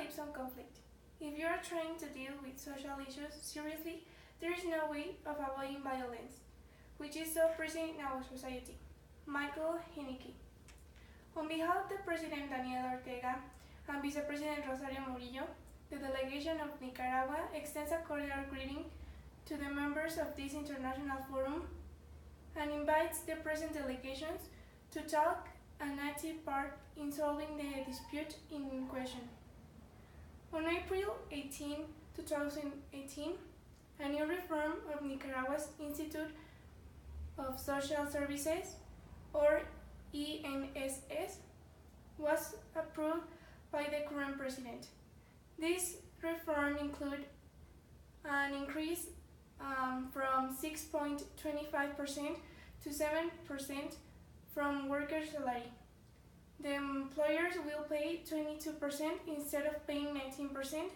lives on conflict. If you are trying to deal with social issues seriously, there is no way of avoiding violence, which is so present in our society. Michael Haneke. On behalf of the President Daniel Ortega and Vice President Rosario Murillo, the delegation of Nicaragua extends a cordial greeting to the members of this international forum and invites the present delegations to talk an active part in solving the dispute in question. On April 18, 2018, a new reform of Nicaragua's Institute of Social Services, or ENSS, was approved by the current president. This reform includes an increase from 6.25% to 7% from workers' salary. The employers will pay 22% instead of paying 19%,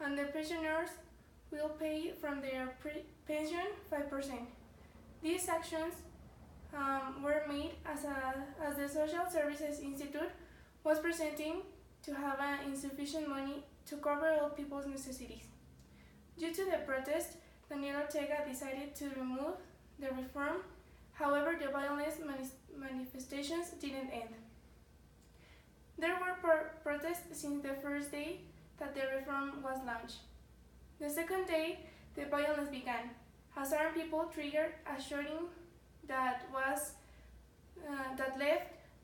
and the pensioners will pay from their pension 5%. These actions were made as the Social Services Institute was presenting to have insufficient money to cover all people's necessities. Due to the protest, Daniel Ortega decided to remove the reform. However, the violent manifestations didn't end. There were protests since the first day that the reform was launched. The second day, the violence began, as armed people triggered a shooting that left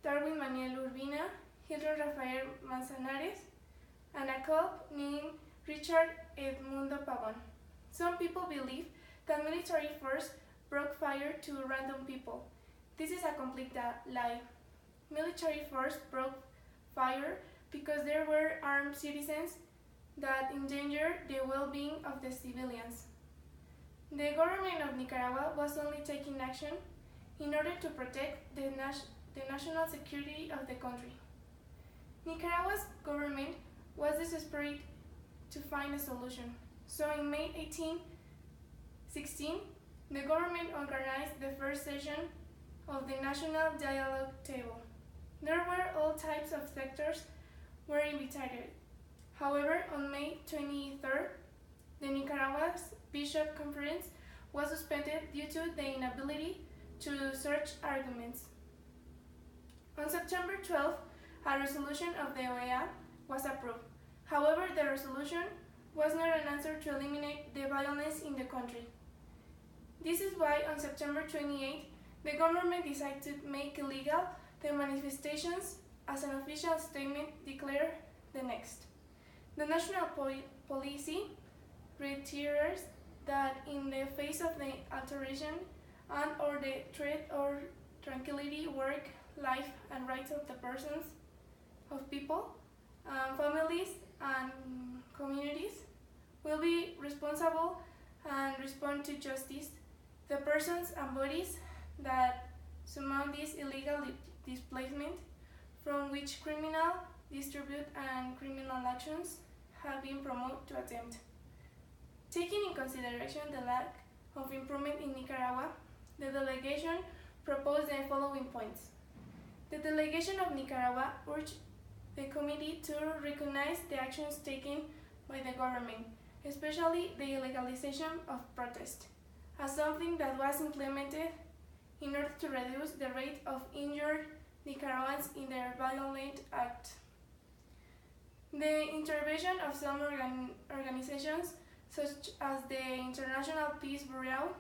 Darwin Manuel Urbina, Hilton Rafael Manzanares, and a cop named Richard Edmundo Pavon. Some people believe that military force broke fire to random people. This is a complete lie. Military force broke fire because there were armed citizens that endangered the well-being of the civilians. The government of Nicaragua was only taking action in order to protect the national security of the country. Nicaragua's government was desperate to find a solution. So in May 1816, the government organized the first session of the National Dialogue Table. There were all types of sectors were invited. However, on May 23rd, the Nicaragua's Bishop Conference was suspended due to the inability to search arguments. On September 12th, a resolution of the OEA was approved. However, the resolution was not an answer to eliminate the violence in the country. This is why on September 28th, the government decided to make illegal the manifestations as an official statement declared the next. The national policy reiterates that in the face of the alteration and or the threat or tranquility, work, life, and rights of the persons, of people, families, and communities will be responsible and respond to justice. The persons and bodies that surmount this illegal displacement, from which criminal, distribute, and criminal actions have been promoted to attempt. Taking in consideration the lack of improvement in Nicaragua, the delegation proposed the following points. The delegation of Nicaragua urged the committee to recognize the actions taken by the government, especially the legalization of protest, as something that was implemented in order to reduce the rate of injured Nicaraguans in their violent act. The intervention of some organizations such as the International Peace Bureau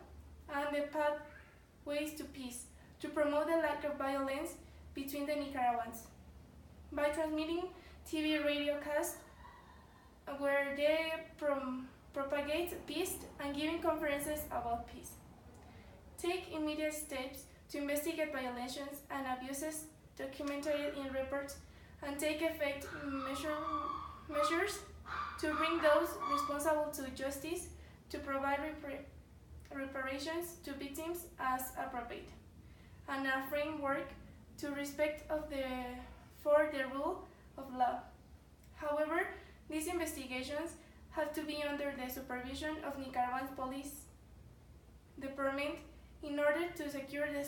and the Pathways to Peace to promote the lack of violence between the Nicaraguans by transmitting TV radio casts where they propagate peace and giving conferences about peace. Take immediate steps to investigate violations and abuses documented in reports and take effective measures to bring those responsible to justice, to provide reparations to victims as appropriate, and a framework to respect for the rule of law. However, these investigations have to be under the supervision of Nicaraguan police department in order to secure the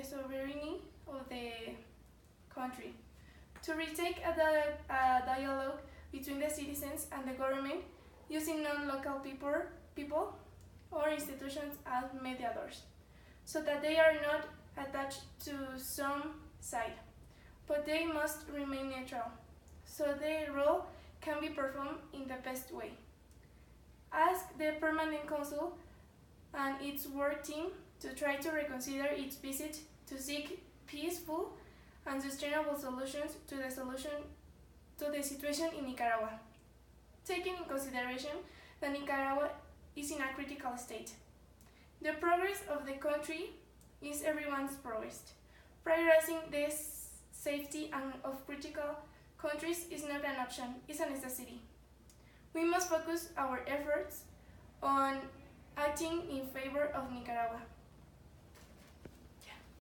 sovereignty of the country. To retake a dialogue between the citizens and the government using non-local people or institutions as mediators, so that they are not attached to some side, but they must remain neutral, so their role can be performed in the best way. Ask the Permanent Council and its work team to try to reconsider its visit to seek peaceful and sustainable solutions to the situation in Nicaragua, taking in consideration that Nicaragua is in a critical state. The progress of the country is everyone's progress. Prioritizing the safety of critical countries is not an option, it's a necessity. We must focus our efforts on acting in favor of Nicaragua.